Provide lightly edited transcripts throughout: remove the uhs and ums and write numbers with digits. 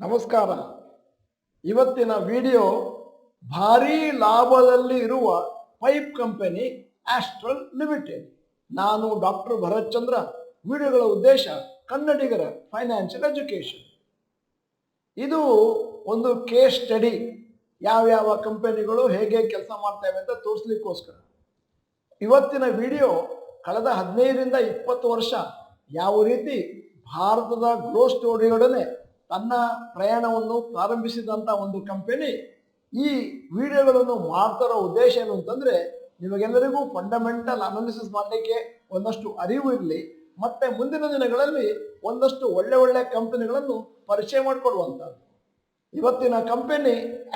ನಮಸ್ಕಾರ. ಇವತ್ತಿನ ವಿಡಿಯೋ ಭಾರೀ ಲಾಭದಲ್ಲಿ ಇರುವ ಪೈಪ್ ಕಂಪನಿ ಆಸ್ಟ್ರಲ್ ಲಿಮಿಟೆಡ್. ನಾನು ಡಾಕ್ಟರ್ ಭರತ್ ಚಂದ್ರ. ವಿಡಿಯೋಗಳ ಉದ್ದೇಶ ಕನ್ನಡಿಗರ ಫೈನಾನ್ಷಿಯಲ್ ಎಜುಕೇಶನ್. ಇದು ಒಂದು ಕೇಸ್ ಸ್ಟಡಿ, ಯಾವ್ಯಾವ ಕಂಪನಿಗಳು ಹೇಗೆ ಕೆಲಸ ಮಾಡ್ತವೆ ಅಂತ ತೋರಿಸ್ಲಿಕ್ಕೋಸ್ಕರ. ಇವತ್ತಿನ ವಿಡಿಯೋ ಕಳೆದ 15ರಿಂದ 20 ವರ್ಷ ಯಾವ ರೀತಿ ಭಾರತದ ಗ್ರೋತ್ ಸ್ಟೋರಿಯೊಡನೆ ತನ್ನ ಪ್ರಯಾಣವನ್ನು ಪ್ರಾರಂಭಿಸಿದಂಥ ಒಂದು ಕಂಪನಿ. ಈ ವಿಡಿಯೋಗಳನ್ನು ಮಾಡ್ತಿರೋ ಉದ್ದೇಶ ಏನು ಅಂತಂದರೆ, ನಿಮಗೆಲ್ಲರಿಗೂ ಫಂಡಮೆಂಟಲ್ ಅನಾಲಿಸಿಸ್ ಮಾಡಲಿಕ್ಕೆ ಒಂದಷ್ಟು ಅರಿವು ಇರಲಿ, ಮತ್ತು ಮುಂದಿನ ದಿನಗಳಲ್ಲಿ ಒಂದಷ್ಟು ಒಳ್ಳೆ ಕಂಪನಿಗಳನ್ನು ಪರಿಚಯ ಮಾಡಿಕೊಡುವಂಥದ್ದು. ಇವತ್ತಿನ ಕಂಪನಿ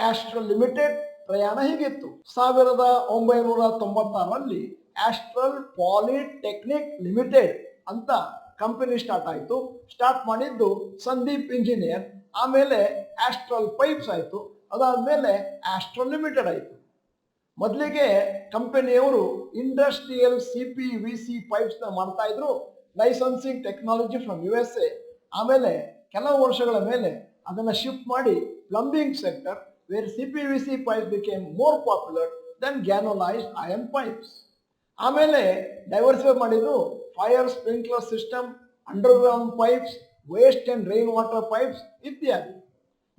ಆಸ್ಟ್ರಲ್ ಲಿಮಿಟೆಡ್ ಪ್ರಯಾಣ ಹೀಗಿತ್ತು. 1996ರಲ್ಲಿ ಆಸ್ಟ್ರಲ್ ಪಾಲಿಟೆಕ್ನಿಕ್ ಲಿಮಿಟೆಡ್ ಅಂತ ಕಂಪನಿ ಸ್ಟಾರ್ಟ್ ಆಯಿತು. ಸ್ಟಾರ್ಟ್ ಮಾಡಿದ್ದು ಸಂದೀಪ್ ಇಂಜಿನಿಯರ್. ಆಮೇಲೆ ಆಸ್ಟ್ರಲ್ ಪೈಪ್ಸ್ ಆಯಿತು. ಅದಾದಮೇಲೆ ಆಸ್ಟ್ರಲ್ ಲಿಮಿಟೆಡ್ ಆಯಿತು. ಮೊದಲಿಗೆ ಕಂಪನಿಯವರು ಇಂಡಸ್ಟ್ರಿಯಲ್ CPVC ಪೈಪ್ಸ್ನ ಮಾಡ್ತಾ ಇದ್ರು, ಲೈಸೆನ್ಸಿಂಗ್ ಟೆಕ್ನಾಲಜಿ ಫ್ರಮ್ USA. ಆಮೇಲೆ ಕೆಲವು ವರ್ಷಗಳ ಮೇಲೆ ಅದನ್ನು ಶಿಫ್ಟ್ ಮಾಡಿ plumbing sector, where CPVC pipes became more popular then galvanised iron pipes. ಆಮೇಲೆ ಡೈವರ್ಸಿಫೈ ಮಾಡಿದ್ರು fire sprinkler system, underground pipes, waste and rain water pipes ಇತ್ಯಾದಿ.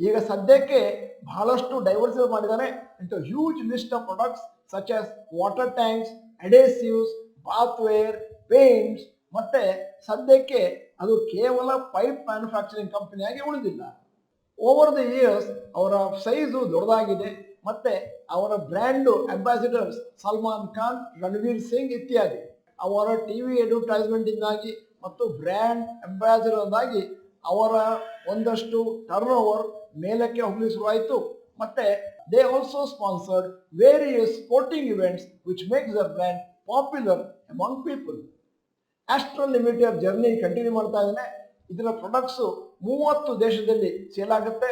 ಈಗ ಸದ್ಯಕ್ಕೆ ಬಹಳಷ್ಟು ಡೈವರ್ಸಿಫೈ ಮಾಡಿದ್ದಾರೆ into huge list of products such as water tanks, adhesives, bathware, paints. ಮತ್ತೆ ಸದ್ಯಕ್ಕೆ ಅದು ಕೇವಲ ಪೈಪ್ ಮ್ಯಾನುಫ್ಯಾಕ್ಚರಿಂಗ್ ಕಂಪನಿಯಾಗಿ ಉಳಿದಿಲ್ಲ. ಓವರ್ ದ ಇಯರ್ಸ್ ಅವರ ಸೈಜು ದೊಡ್ಡದಾಗಿದೆ. ಮತ್ತೆ ಅವರ ಬ್ರ್ಯಾಂಡು ಅಂಬಾಸಿಡರ್ಸ್ ಸಲ್ಮಾನ್ ಖಾನ್, ರಣವೀರ್ ಸಿಂಗ್ ಇತ್ಯಾದಿ. ಅವರ ಟಿವಿ ಅಡ್ವರ್ಟೈಸ್ಮೆಂಟ್ ಇಂದಾಗಿ ಮತ್ತು ಬ್ರ್ಯಾಂಡ್ ಅಂಬಾಸಿಡರ್ದಾಗಿ ಅವರ ಒಂದಷ್ಟು ಟರ್ನ್ ಓವರ್ ಮೇಲಕ್ಕೆ ಹೋಗಲಿ ಶುರುವಾಯಿತು. ಮತ್ತೆ they also sponsored various sporting events which makes the brand popular among people. Astral limited journey continue ಮಾಡ್ತಾ ಇದ್ದಾನೆ. ಇದರ ಪ್ರಾಡಕ್ಟ್ಸು 30 ದೇಶದಲ್ಲಿ ಸೇಲ್ ಆಗುತ್ತೆ.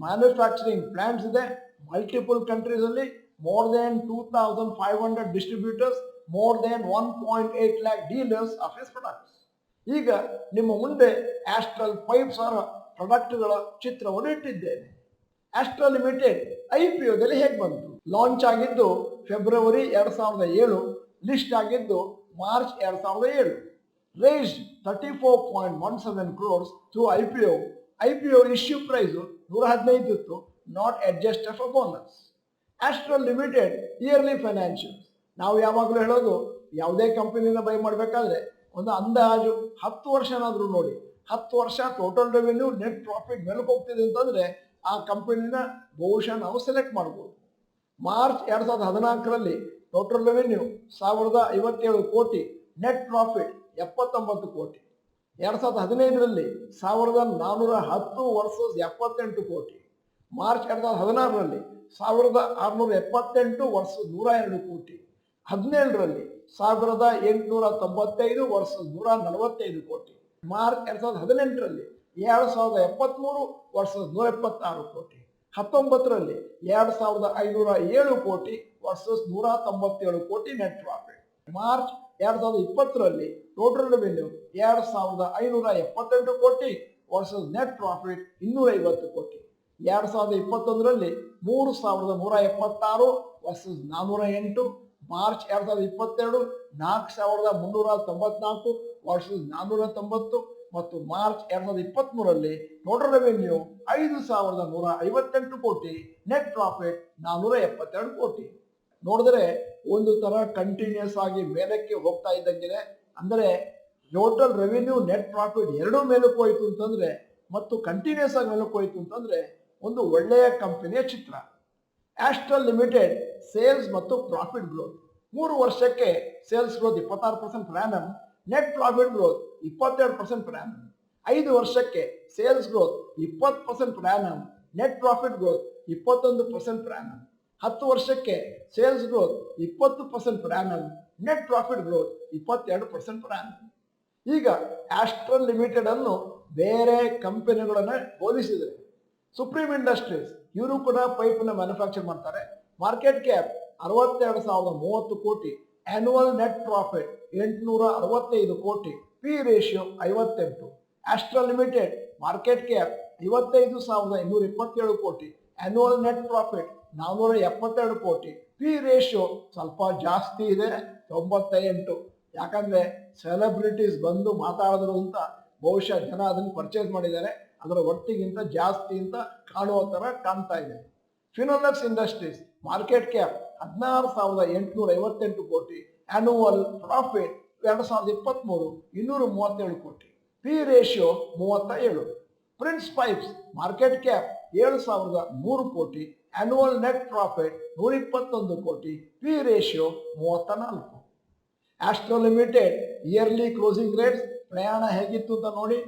ಮ್ಯಾನುಫ್ಯಾಕ್ಚರಿಂಗ್ ಪ್ಲಾಂಟ್ಸ್ ಇದೆ ಮಲ್ಟಿಪಲ್ ಕಂಟ್ರೀಸ್ ಅಲ್ಲಿ. More than 2500 distributors, more than 1.8 lakh dealers of his products. ಈಗ ನಿಮ್ಮ ಮುಂದೆ ಆಸ್ಟ್ರಲ್ ಪೈಪ್ಸ್ ಅವರ ಪ್ರಾಡಕ್ಟ್ಗಳ ಚಿತ್ರವನ್ನು ಇಟ್ಟಿದ್ದೇನೆ. ಆಸ್ಟ್ರಲ್ ಲಿಮಿಟೆಡ್ IPOದಲ್ಲಿ ಹೇಗೆ ಬಂತು? ಲಾಂಚ್ ಆಗಿದ್ದು ಫೆಬ್ರವರಿ 2007, ಲಿಸ್ಟ್ ಆಗಿದ್ದು March 2007. raised 34.17 crores through IPO. IPO issue price 115 ಇತ್ತು, not adjusted for bonus. Astral limited yearly financials. ನಾವು ಯಾವಾಗಲೂ ಹೇಳೋದು, ಯಾವುದೇ ಕಂಪನಿನ ಬೈ ಮಾಡಬೇಕಾದ್ರೆ ಒಂದು ಅಂದಾಜು 10 ವರ್ಷನಾದರೂ ನೋಡಿ. 10 ವರ್ಷ ಟೋಟಲ್ ರೆವೆನ್ಯೂ, ನೆಟ್ ಪ್ರಾಫಿಟ್ ಮೇಲೆ ಹೋಗ್ತಿದೆ ಅಂತಂದರೆ ಆ ಕಂಪನಿನ ಬಹುಶಃ ನಾವು ಸೆಲೆಕ್ಟ್ ಮಾಡ್ಬೋದು. ಮಾರ್ಚ್ 2014ರಲ್ಲಿ ಟೋಟಲ್ ರೆವೆನ್ಯೂ 1057 ಕೋಟಿ, ನೆಟ್ ಪ್ರಾಫಿಟ್ 79 ಕೋಟಿ. 2015ರಲ್ಲಿ 1410 ವರ್ಸಸ್ 78 ಕೋಟಿ. ಮಾರ್ಚ್ 2016ರಲ್ಲಿ 1678 ವರ್ಸಸ್ 102 ಕೋಟಿ. 17ರಲ್ಲಿ 1895 ವರ್ಸಸ್ 145 ಕೋಟಿ. ಮಾರ್ಚ್ 2018ರಲ್ಲಿ 2073 ವರ್ಸಸ್ 176 ಕೋಟಿ. 19ರಲ್ಲಿ 2507 ಕೋಟಿ versus 197 crore net profit. March 2020ರಲ್ಲಿ total revenue 2578 crore versus net profit 250 crore. 2021ರಲ್ಲಿ 3176 ವರ್ಸಸ್ 408. March 2022 4394 versus 490. ಮತ್ತು ಮಾರ್ಚ್ 2023ರಲ್ಲಿ ಟೋಟಲ್ ರೆವೆನ್ಯೂ 5158 ಕೋಟಿ, ನೆಟ್ ಪ್ರಾಫಿಟ್ 472 ಕೋಟಿ. ನೋಡಿದ್ರೆ ಒಂದು ಥರ ಕಂಟಿನ್ಯೂಸ್ ಆಗಿ ಮೇಲಕ್ಕೆ ಹೋಗ್ತಾ ಇದ್ದಂಗಿದೆ. ಅಂದರೆ ಟೋಟಲ್ ರೆವೆನ್ಯೂ, ನೆಟ್ ಪ್ರಾಫಿಟ್ ಎರಡೂ ಮೇಲಕ್ಕೆ ಹೋಯಿತು ಅಂತಂದರೆ, ಮತ್ತು ಕಂಟಿನ್ಯೂಸ್ ಆಗಿ ಮೇಲಕ್ಕೆ ಹೋಯಿತು ಅಂತಂದರೆ ಒಂದು ಒಳ್ಳೆಯ ಕಂಪನಿಯ ಚಿತ್ರ. ಆಸ್ಟ್ರಲ್ ಲಿಮಿಟೆಡ್ ಸೇಲ್ಸ್ ಮತ್ತು ಪ್ರಾಫಿಟ್ ಗ್ರೋತ್ 3 ವರ್ಷಕ್ಕೆ sales growth 26% per annum, net profit growth 22% per annum. 5 ವರ್ಷಕ್ಕೆ sales growth 20% per annum, net profit growth 21% per annum. 10 ವರ್ಷಕ್ಕೆ sales growth 20% per annum, net profit growth 22% per annum. ಈಗ astral limited ಅನ್ನು ಬೇರೆ ಕಂಪನಿಗಳನ್ನ ಹೋಲಿಸಿದರೆ, supreme industries ಇವರು ಕೂಡ ಪೈಪನ್ನು manufacture ಮಾಡ್ತಾರೆ. ಮಾರ್ಕೆಟ್ ಕ್ಯಾಪ್ 62,030 ಕೋಟಿ, ಆನ್ಯುವಲ್ ನೆಟ್ ಪ್ರಾಫಿಟ್ 865 ಕೋಟಿ, P ratio 58. Astral limited market cap 55,227 ಕೋಟಿ, ಆನ್ಯುವಲ್ ನೆಟ್ ಪ್ರಾಫಿಟ್ 472 ಕೋಟಿ, ಪಿ ರೇಷಿಯೋ ಸ್ವಲ್ಪ ಜಾಸ್ತಿ ಇದೆ 98. ಯಾಕಂದ್ರೆ ಸೆಲೆಬ್ರಿಟೀಸ್ ಬಂದು ಮಾತಾಡಿದ್ರು ಅಂತ ಬಹುಶಃ ಜನ ಅದನ್ನು ಪರ್ಚೇಸ್ ಮಾಡಿದ್ದಾರೆ, ಅದರ ಒಟ್ಟಿಗಿಂತ ಜಾಸ್ತಿ ಅಂತ ಕಾಣುವ ತರ ಕಾಣ್ತಾ ಇದೆ. ಫಿನೋಲೆಕ್ಸ್ ಇಂಡಸ್ಟ್ರೀಸ್ ಮಾರ್ಕೆಟ್ ಕ್ಯಾಪ್ 16,858 ಕೋಟಿ, ಆನ್ಯುವಲ್ ಪ್ರಾಫಿಟ್ 2023 237 ಕೋಟಿ, P ratio 37. Prince pipes market cap 7,100 ಕೋಟಿ, ಆನ್ಯುವಲ್ ನೆಟ್ ಪ್ರಾಫಿಟ್ 121 ಕೋಟಿ, P ratio 34. Astral limited yearly closing rates ಪ್ರಯಾಣ ಹೇಗಿತ್ತು ಅಂತ ನೋಡಿ.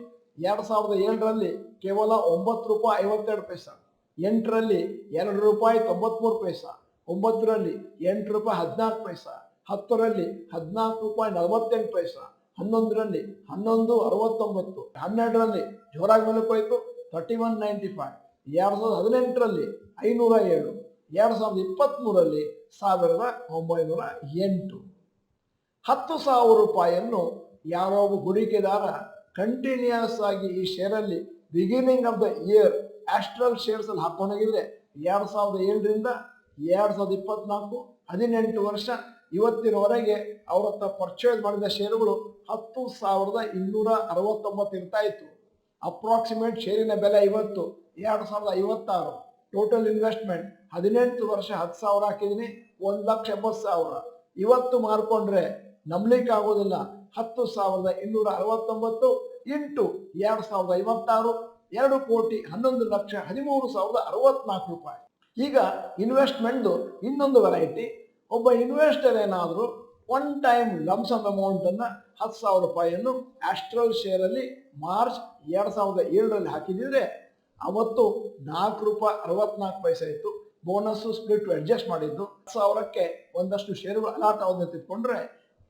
2007ರಲ್ಲಿ ಕೇವಲ 9 ರೂಪಾಯಿ 52 ಪೈಸಾ, 8ರಲ್ಲಿ 2 ರೂಪಾಯಿ 93 ಪೈಸಾ, 9ರಲ್ಲಿ 8 ರೂಪಾಯಿ 14 ಪೈಸಾ, 10ರಲ್ಲಿ 14 ರೂಪಾಯಿ 48 ಪೈಸಾ, 11ರಲ್ಲಿ 11.69, 12ರಲ್ಲಿ ಜೋರಾಗಿ ಮೇಲಕ್ಕೋಯ್ತು 31.95, 2018ರಲ್ಲಿ 507, 2023ರಲ್ಲಿ 1,908. 10,000 ರೂಪಾಯಿಯನ್ನು ಯಾರೋ ಒಬ್ಬ ಹೂಡಿಕೆದಾರ ಕಂಟಿನ್ಯೂಸ್ ಆಗಿ ಈ ಶೇರಲ್ಲಿ beginning of the year Astral shares ಅಲ್ಲಿ ಹಾಕೊಂಡೋಗಿದ್ರೆ 2007ರಿಂದ 2024 18 ವರ್ಷ ಇವತ್ತಿನವರೆಗೆ ಅವ್ರ ಹತ್ರ ಪರ್ಚೇಸ್ ಮಾಡಿದ ಷೇರುಗಳು 10,269 ಇರ್ತಾ ಇತ್ತು. ಅಪ್ರಾಕ್ಸಿಮೇಟ್ ಶೇರಿನ ಬೆಲೆ ಇವತ್ತು 2,056. ಟೋಟಲ್ ಇನ್ವೆಸ್ಟ್ಮೆಂಟ್ 18 ವರ್ಷ 10,000 ಹಾಕಿದೀನಿ, 1,70,000. ಇವತ್ತು ಮಾರ್ಕೊಂಡ್ರೆ ನಂಬಲಿಕ್ಕೆ ಆಗೋದಿಲ್ಲ. 10,269 ಇಂಟು 2,056, 2,11,13,064 ರೂಪಾಯಿ. ಈಗ ಇನ್ವೆಸ್ಟ್ಮೆಂಟ್ ಇನ್ನೊಂದು ವೆರೈಟಿ. ಒಬ್ಬ ಇನ್ವೆಸ್ಟರ್ ಏನಾದರೂ ಒನ್ ಟೈಮ್ ಲಂಸಮ್ ಅಮೌಂಟ್ ಅನ್ನ 10,000 ರೂಪಾಯಿಯನ್ನು ಆಸ್ಟ್ರಲ್ ಶೇರ್ ಅಲ್ಲಿ ಮಾರ್ಚ್ 2007ರಲ್ಲಿ ಹಾಕಿದ್ರೆ ಅವತ್ತು 4 ರೂಪಾಯಿ 64 ಪೈಸೆ ಇತ್ತು. ಬೋನಸ್ ಸ್ಪ್ಲಿಟ್ ಅಡ್ಜಸ್ಟ್ ಮಾಡಿದ್ದು 10,000ಕ್ಕೆ ಒಂದಷ್ಟು ಷೇರುಗಳು ಅಲಾಟ್ ಆಗೋದನ್ನ ತಿಳ್ಕೊಂಡ್ರೆ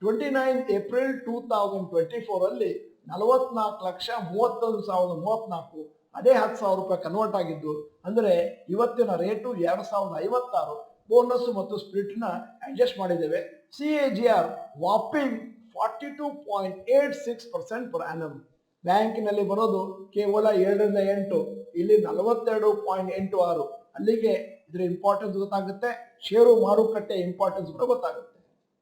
29 ಏಪ್ರಿಲ್ 2024ರಲ್ಲಿ 44,31,034 ಅದೇ 10,000 ರೂಪಾಯಿ ಕನ್ವರ್ಟ್ ಆಗಿದ್ದು. ಅಂದರೆ ಇವತ್ತಿನ ರೇಟು 2,056. ಬೋನಸ್ ಮತ್ತು ಸ್ಪ್ಲಿಟ್ನ ಅಡ್ಜಸ್ಟ್ ಮಾಡಿದ್ದೇವೆ. CAGR ವಾಪಿಂಗ್ 42.86% per annum. ಬ್ಯಾಂಕಿನಲ್ಲಿ ಬರೋದು ಕೇವಲ 7ರಿಂದ 8, ಇಲ್ಲಿ 42.86. ಅಲ್ಲಿಗೆ ಇದರ ಇಂಪಾರ್ಟೆನ್ಸ್ ಗೊತ್ತಾಗುತ್ತೆ, ಷೇರು ಮಾರುಕಟ್ಟೆ ಇಂಪಾರ್ಟೆನ್ಸ್ ಕೂಡ ಗೊತ್ತಾಗುತ್ತೆ.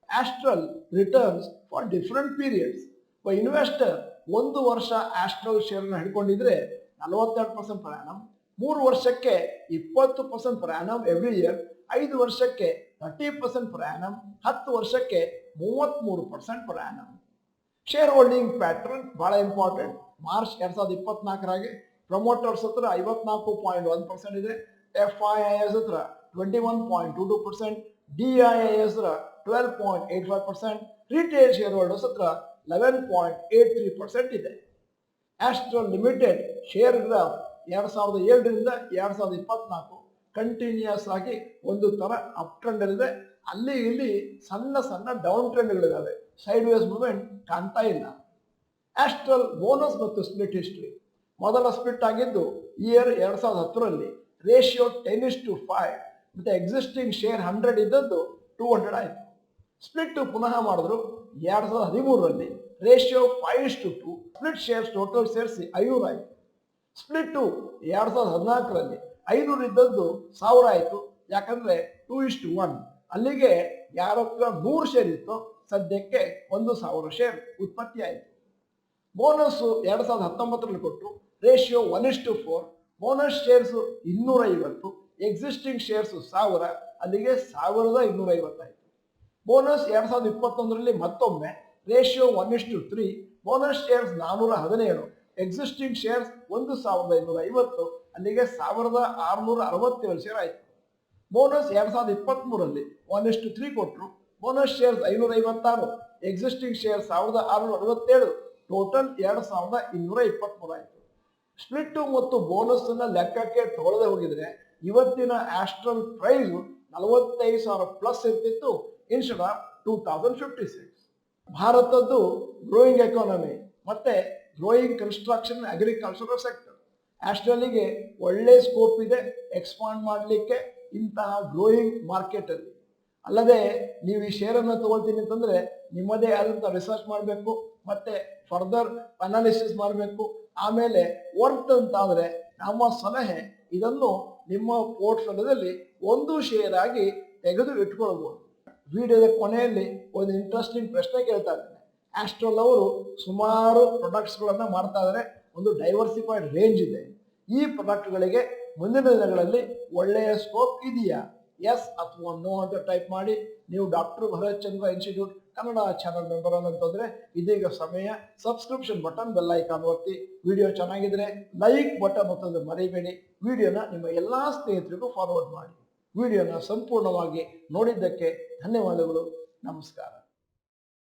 Astral returns for different periods. Investor 1 ವರ್ಷ ಆಸ್ಟ್ರಲ್ ಶೇರ್ನ ಹಿಡ್ಕೊಂಡಿದ್ರೆ 42% ಪರ್ ಆನಮ್, 3 ವರ್ಷಕ್ಕೆ 20% ಪರ್ ಆನಮ್ ಎವ್ರಿ ಇಯರ್, 5 ವರ್ಷಕ್ಕೆ 30% ಪರ್ ಆನಮ್, 10 ವರ್ಷಕ್ಕೆ 33% per annum. Share holding pattern ಬಹಳ ಇಂಪಾರ್ಟೆಂಟ್. ಮಾರ್ಚ್ 2024ರಾಗೆ ಪ್ರಮೋಟರ್ಸ್ ಹತ್ರ 54.1% ಇದೆ, FIIs ಹತ್ರ 21.22%, DIIs ಹತ್ರ 12.85%, ರಿಟೇಲ್ ಶೇರ್ ಹೋಲ್ಡರ್ಸ್ ಹತ್ರ 11.83% ಇದೆ. ಆಸ್ಟ್ರಲ್ ಲಿಮಿಟೆಡ್ ಶೇರ್ ಗ್ರಾಫ್ 2007ರಿಂದ 2024 ಕಂಟಿನ್ಯೂಸ್ ಆಗಿ ಒಂದು ತರ ಅಪ್ ಟ್ರೆಂಡ್ ಇದೆ. ಅಲ್ಲಿ ಇಲ್ಲಿ ಸಣ್ಣ ಸಣ್ಣ ಡೌನ್ ಟ್ರೆಂಡ್ಗಳಿದ್ದಾವೆ, ಸೈಡ್ ವೇಸ್ ಮೂವ್ಮೆಂಟ್ ಕಾಣ್ತಾ ಇಲ್ಲ. ಆಸ್ಟ್ರಲ್ ಬೋನಸ್ ಮತ್ತು ಸ್ಪ್ಲಿಟ್ ಹಿಸ್ಟ್ರಿ. ಮೊದಲ ಸ್ಪ್ಲಿಟ್ ಆಗಿದ್ದು ಇಯರ್ 2010ರಲ್ಲಿ, ರೇಷಿಯೋ 10:5 ಮತ್ತೆ ಎಕ್ಸಿಸ್ಟಿಂಗ್ ಶೇರ್ 100 ಇದ್ದದ್ದು 200 ಆಯಿತು. ಸ್ಪ್ಲಿಟ್ ಪುನಃ ಮಾಡಿದ್ರು 2013ರಲ್ಲಿ, ರೇಷಿಯೋ 5:2, ಸ್ಪ್ಲಿಟ್ ಶೇರ್ಸ್ ಟೋಟಲ್ ಸೇರಿಸಿ 500 ಆಯಿತು. ಸ್ಪ್ಲಿಟ್ 2014ರಲ್ಲಿ 500 ಇದ್ದದ್ದು 1000 ಆಯಿತು. ಯಾಕಂದ್ರೆ 2:1, ಅಲ್ಲಿಗೆ ಯಾರ ಹತ್ರ 100 ಶೇರ್ ಇತ್ತು ಸದ್ಯಕ್ಕೆ 1,000 ಶೇರ್ ಉತ್ಪತ್ತಿ ಆಯಿತು. ಬೋನಸ್ 2019ರಲ್ಲಿ ಕೊಟ್ಟರು, ratio 1:4, bonus shares 250, existing shares 1000, ಅಲ್ಲಿಗೆ 1,250 ಆಯಿತು. ಬೋನಸ್ 2021ರಲ್ಲಿ ಮತ್ತೊಮ್ಮೆ ratio 1:3, bonus shares 417, existing shares 1,550, ಅಲ್ಲಿಗೆ 1,667 ಶೇರ್ ಆಯಿತು. ಬೋನಸ್ 2023ರಲ್ಲಿ 1:3 ಕೊಟ್ಟರು, bonus shares 556, existing shares 1,667, total 2,223 ಆಯಿತು. ಸ್ಪ್ಲಿಟ್ ಮತ್ತು ಬೋನಸ್ ಅನ್ನ ಲೆಕ್ಕಕ್ಕೆ ತೊಗೊಳ್ಳದೆ ಹೋಗಿದ್ರೆ ಇವತ್ತಿನ ಆಸ್ಟ್ರಲ್ ಪ್ರೈಸ್ 45,000 ಪ್ಲಸ್ ಇರ್ತಿತ್ತು, ಇನ್ಸ್ಟೆಡ್ ಆಫ್ 2,056. ಭಾರತದ್ದು ಗ್ರೋಯಿಂಗ್ ಎಕಾನಮಿ ಮತ್ತೆ ಗ್ರೋಯಿಂಗ್ ಕನ್ಸ್ಟ್ರಕ್ಷನ್ ಅಗ್ರಿಕಲ್ಚರಲ್ ಸೆಕ್ಟರ್. ಆಸ್ಟ್ರೇಲಿಯಾಗೆ ಒಳ್ಳೆ ಸ್ಕೋಪ್ ಇದೆ ಎಕ್ಸ್ಪಾಂಡ್ ಮಾಡಲಿಕ್ಕೆ ಇಂತಹ ಗ್ರೋಯಿಂಗ್ ಮಾರ್ಕೆಟ್ ಅಲ್ಲಿ. ಅಲ್ಲದೆ ನೀವು ಈ ಶೇರನ್ನು ತಗೊಳ್ತೀನಿ ಅಂತಂದ್ರೆ ನಿಮ್ಮದೇ ಆದಂಥ ರಿಸರ್ಚ್ ಮಾಡಬೇಕು, ಮತ್ತೆ ಫರ್ದರ್ ಅನಾಲಿಸಿಸ್ ಮಾಡಬೇಕು. ಆಮೇಲೆ ವರ್ತ್ ಅಂತ ಆದರೆ ನಮ್ಮ ಸಲಹೆ, ಇದನ್ನು ನಿಮ್ಮ ಪೋರ್ಟ್ಫೋಲಿಯೋದಲ್ಲಿ ಒಂದು ಶೇರ್ ಆಗಿ ತೆಗೆದು ಇಟ್ಕೊಳ್ಬಹುದು. ವಿಡಿಯೋದ ಕೊನೆಯಲ್ಲಿ ಒಂದು ಇಂಟ್ರೆಸ್ಟಿಂಗ್ ಪ್ರಶ್ನೆ ಕೇಳ್ತಾ ಇದ್ದೇನೆ. ಆಸ್ಟ್ರಲ್ ಅವರು ಸುಮಾರು ಪ್ರಾಡಕ್ಟ್ಸ್ಗಳನ್ನು ಮಾಡ್ತಾ ಇದ್ದಾರೆ, ಒಂದು ಡೈವರ್ಸಿಫೈಡ್ ರೇಂಜ್ ಇದೆ. ಈ ಪ್ರಾಡಕ್ಟ್ಗಳಿಗೆ ಮುಂದಿನ ದಿನಗಳಲ್ಲಿ ಒಳ್ಳೆಯ ಸ್ಕೋಪ್ ಇದೆಯಾ? ಎಸ್ ಅಥವಾ ನೋ ಅಂತ ಟೈಪ್ ಮಾಡಿ. ನೀವು ಡಾಕ್ಟರ್ ಭರತ್ ಚಂದ್ರ ಇನ್ಸ್ಟಿಟ್ಯೂಟ್ ಕನ್ನಡ ಚಾನಲ್ ಮೆಂಬರ್ ಅಂತಂದ್ರೆ ಇದೀಗ ಸಮಯ. ಸಬ್ಸ್ಕ್ರಿಪ್ಷನ್ ಬಟನ್, ಬೆಲ್ ಐಕಾನ್ ಒತ್ತಿ. ವಿಡಿಯೋ ಚೆನ್ನಾಗಿದ್ರೆ ಲೈಕ್ ಬಟನ್ ಒತ್ತೋದು ಮರಿಬೇಡಿ. ವಿಡಿಯೋನ ನಿಮ್ಮ ಎಲ್ಲ ಸ್ನೇಹಿತರಿಗೂ ಫಾರ್ವರ್ಡ್ ಮಾಡಿ. ವಿಡಿಯೋನ ಸಂಪೂರ್ಣವಾಗಿ ನೋಡಿದ್ದಕ್ಕೆ ಧನ್ಯವಾದಗಳು. ನಮಸ್ಕಾರ.